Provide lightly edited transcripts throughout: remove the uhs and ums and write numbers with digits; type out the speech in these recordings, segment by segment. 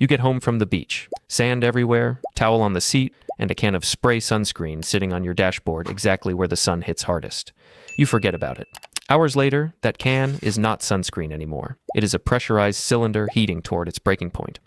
You get home from the beach. Sand everywhere, towel on the seat, and a can of spray sunscreen sitting on your dashboard exactly where the sun hits hardest. You forget about it. Hours later, that can is not sunscreen anymore. It is a pressurized cylinder heating toward its breaking point.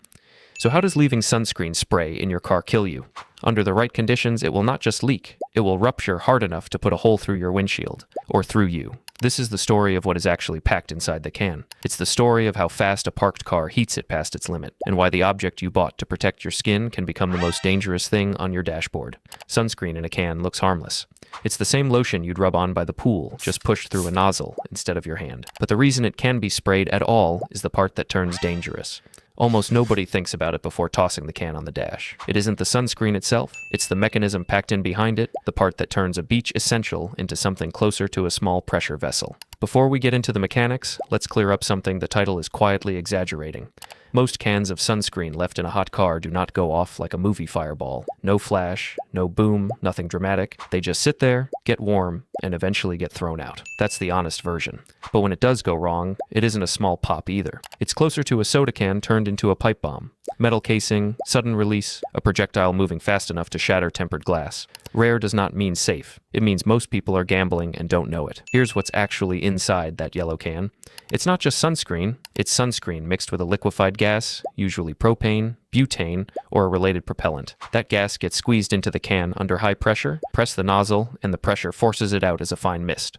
So how does leaving sunscreen spray in your car kill you? Under the right conditions, it will not just leak. It will rupture hard enough to put a hole through your windshield, or through you. This is the story of what is actually packed inside the can. It's the story of how fast a parked car heats it past its limit, and why the object you bought to protect your skin can become the most dangerous thing on your dashboard. Sunscreen in a can looks harmless. It's the same lotion you'd rub on by the pool, just pushed through a nozzle instead of your hand. But the reason it can be sprayed at all is the part that turns dangerous. Almost nobody thinks about it before tossing the can on the dash. It isn't the sunscreen itself, it's the mechanism packed in behind it, the part that turns a beach essential into something closer to a small pressure vessel. Before we get into the mechanics, let's clear up something the title is quietly exaggerating. Most cans of sunscreen left in a hot car do not go off like a movie fireball. No flash, no boom, nothing dramatic. They just sit there, get warm, and eventually get thrown out. That's the honest version. But when it does go wrong, it isn't a small pop either. It's closer to a soda can turned into a pipe bomb. Metal casing, sudden release, a projectile moving fast enough to shatter tempered glass. Rare does not mean safe. It means most people are gambling and don't know it. Here's what's actually inside that yellow can. It's not just sunscreen, it's sunscreen mixed with a liquefied gas, usually propane, butane, or a related propellant. That gas gets squeezed into the can under high pressure, press the nozzle, and the pressure forces it out as a fine mist.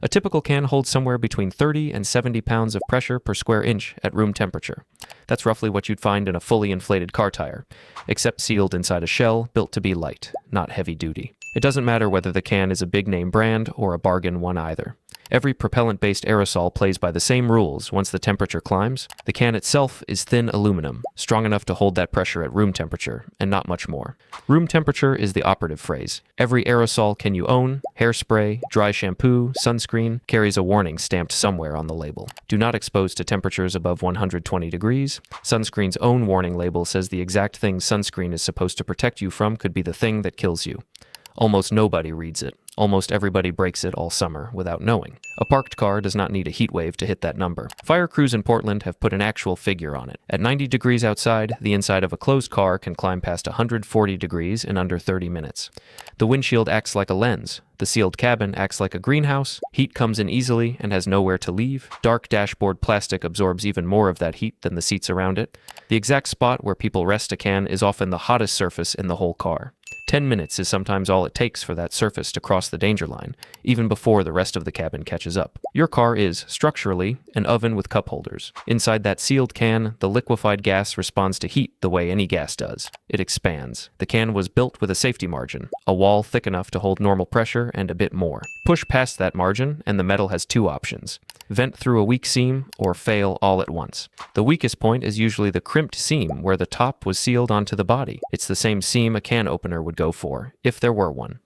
A typical can holds somewhere between 30 and 70 pounds of pressure per square inch at room temperature. That's roughly what you'd find in a fully inflated car tire, except sealed inside a shell built to be light, not heavy duty. It doesn't matter whether the can is a big name brand or a bargain one either. Every propellant-based aerosol plays by the same rules once the temperature climbs. The can itself is thin aluminum, strong enough to hold that pressure at room temperature, and not much more. Room temperature is the operative phrase. Every aerosol can you own, hairspray, dry shampoo, sunscreen, carries a warning stamped somewhere on the label. Do not expose to temperatures above 120 degrees. Sunscreen's own warning label says the exact thing sunscreen is supposed to protect you from could be the thing that kills you. Almost nobody reads it. Almost everybody breaks it all summer without knowing. A parked car does not need a heat wave to hit that number. Fire crews in Portland have put an actual figure on it. At 90 degrees outside, the inside of a closed car can climb past 140 degrees in under 30 minutes. The windshield acts like a lens. The sealed cabin acts like a greenhouse. Heat comes in easily and has nowhere to leave. Dark dashboard plastic absorbs even more of that heat than the seats around it. The exact spot where people rest a can is often the hottest surface in the whole car. 10 minutes is sometimes all it takes for that surface to cross the danger line, even before the rest of the cabin catches up. Your car is, structurally, an oven with cup holders. Inside that sealed can, the liquefied gas responds to heat the way any gas does. It expands. The can was built with a safety margin, a wall thick enough to hold normal pressure and a bit more. Push past that margin, and the metal has two options: vent through a weak seam, or fail all at once. The weakest point is usually the crimped seam where the top was sealed onto the body. It's the same seam a can opener would go for, if there were one.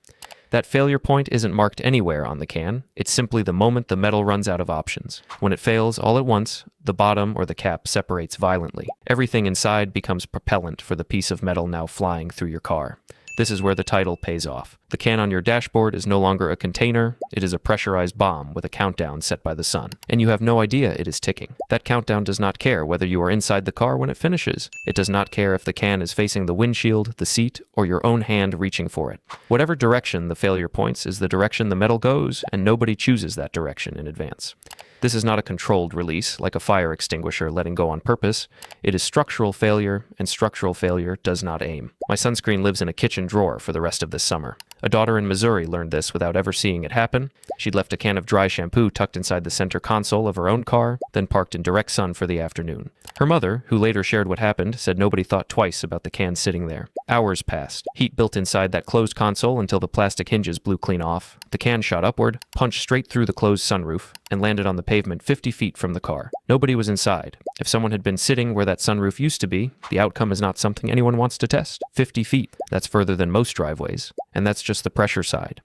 That failure point isn't marked anywhere on the can. It's simply the moment the metal runs out of options. When it fails all at once, the bottom or the cap separates violently. Everything inside becomes propellant for the piece of metal now flying through your car. This is where the title pays off. The can on your dashboard is no longer a container, it is a pressurized bomb with a countdown set by the sun. And you have no idea it is ticking. That countdown does not care whether you are inside the car when it finishes. It does not care if the can is facing the windshield, the seat, or your own hand reaching for it. Whatever direction the failure points is the direction the metal goes, and nobody chooses that direction in advance. This is not a controlled release, like a fire extinguisher letting go on purpose. It is structural failure, and structural failure does not aim. My sunscreen lives in a kitchen drawer for the rest of this summer. A daughter in Missouri learned this without ever seeing it happen. She'd left a can of dry shampoo tucked inside the center console of her own car, then parked in direct sun for the afternoon. Her mother, who later shared what happened, said nobody thought twice about the can sitting there. Hours passed. Heat built inside that closed console until the plastic hinges blew clean off. The can shot upward, punched straight through the closed sunroof, and landed on the pavement 50 feet from the car. Nobody was inside. If someone had been sitting where that sunroof used to be, the outcome is not something anyone wants to test. 50 feet. That's further than most driveways. And that's just the pressure side.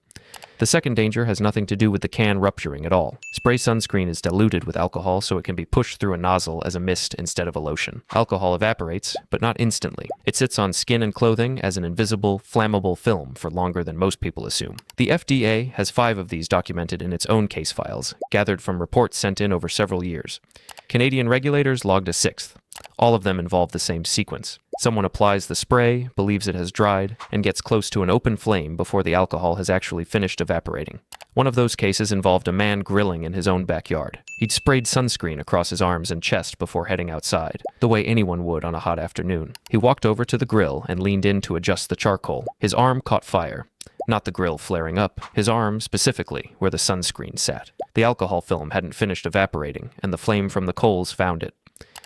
The second danger has nothing to do with the can rupturing at all. Spray sunscreen is diluted with alcohol so it can be pushed through a nozzle as a mist instead of a lotion. Alcohol evaporates, but not instantly. It sits on skin and clothing as an invisible, flammable film for longer than most people assume. The FDA has 5 of these documented in its own case files, gathered from reports sent in over several years. Canadian regulators logged a 6th. All of them involve the same sequence. Someone applies the spray, believes it has dried, and gets close to an open flame before the alcohol has actually finished evaporating. One of those cases involved a man grilling in his own backyard. He'd sprayed sunscreen across his arms and chest before heading outside, the way anyone would on a hot afternoon. He walked over to the grill and leaned in to adjust the charcoal. His arm caught fire. Not the grill flaring up, his arm specifically, where the sunscreen sat. The alcohol film hadn't finished evaporating, and the flame from the coals found it.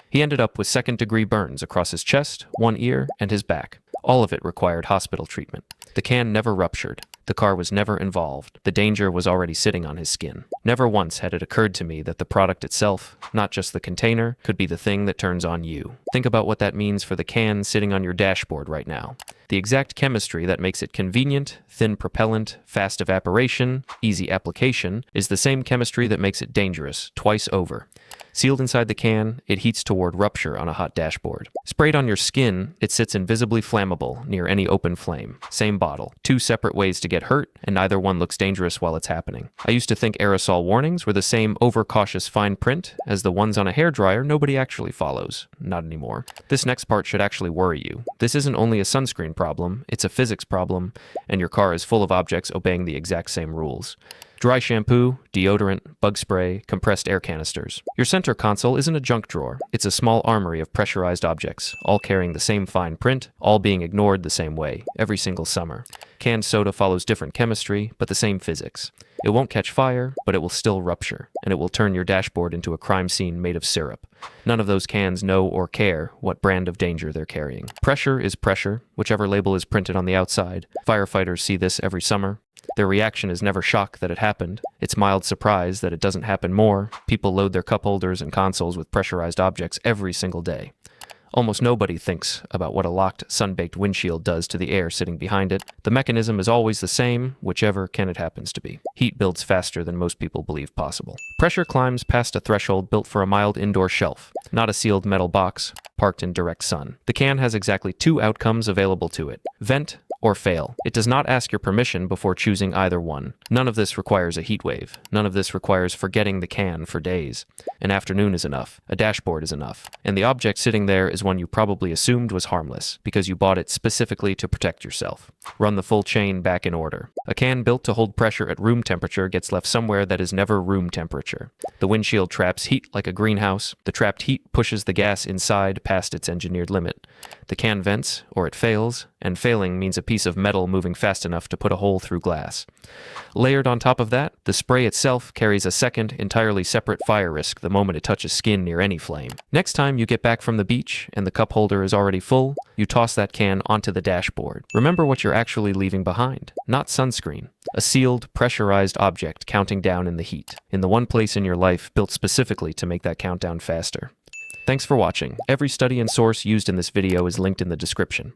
He ended up with second-degree burns across his chest, one ear, and his back. All of it required hospital treatment. The can never ruptured. The car was never involved. The danger was already sitting on his skin. Never once had it occurred to me that the product itself, not just the container, could be the thing that turns on you. Think about what that means for the can sitting on your dashboard right now. The exact chemistry that makes it convenient, thin propellant, fast evaporation, easy application, is the same chemistry that makes it dangerous, twice over. Sealed inside the can, it heats toward rupture on a hot dashboard. Sprayed on your skin, it sits invisibly flammable near any open flame. Same bottle. Two separate ways to get hurt, and neither one looks dangerous while it's happening. I used to think aerosol warnings were the same overcautious fine print as the ones on a hairdryer nobody actually follows. Not anymore. This next part should actually worry you. This isn't only a sunscreen problem, it's a physics problem, and your car is full of objects obeying the exact same rules. Dry shampoo, deodorant, bug spray, compressed air canisters. Your center console isn't a junk drawer. It's a small armory of pressurized objects, all carrying the same fine print, all being ignored the same way, every single summer. Canned soda follows different chemistry, but the same physics. It won't catch fire, but it will still rupture, and it will turn your dashboard into a crime scene made of syrup. None of those cans know or care what brand of danger they're carrying. Pressure is pressure, whichever label is printed on the outside. Firefighters see this every summer. Their reaction is never shock that it happened. It's mild surprise that it doesn't happen more. People load their cup holders and consoles with pressurized objects every single day. Almost nobody thinks about what a locked, sun-baked windshield does to the air sitting behind it. The mechanism is always the same, whichever can it happens to be. Heat builds faster than most people believe possible. Pressure climbs past a threshold built for a mild indoor shelf, not a sealed metal box parked in direct sun. The can has exactly two outcomes available to it: vent or fail. It does not ask your permission before choosing either one. None of this requires a heat wave. None of this requires forgetting the can for days. An afternoon is enough. A dashboard is enough. And the object sitting there is one you probably assumed was harmless, because you bought it specifically to protect yourself. Run the full chain back in order. A can built to hold pressure at room temperature gets left somewhere that is never room temperature. The windshield traps heat like a greenhouse. The trapped heat pushes the gas inside past its engineered limit. The can vents, or it fails, and failing means a piece of metal moving fast enough to put a hole through glass. Layered on top of that, the spray itself carries a second, entirely separate fire risk the moment it touches skin near any flame. Next time you get back from the beach and the cup holder is already full, you toss that can onto the dashboard. Remember what you're actually leaving behind. Not sunscreen. A sealed, pressurized object counting down in the heat, in the one place in your life built specifically to make that countdown faster. Thanks for watching. Every study and source used in this video is linked in the description.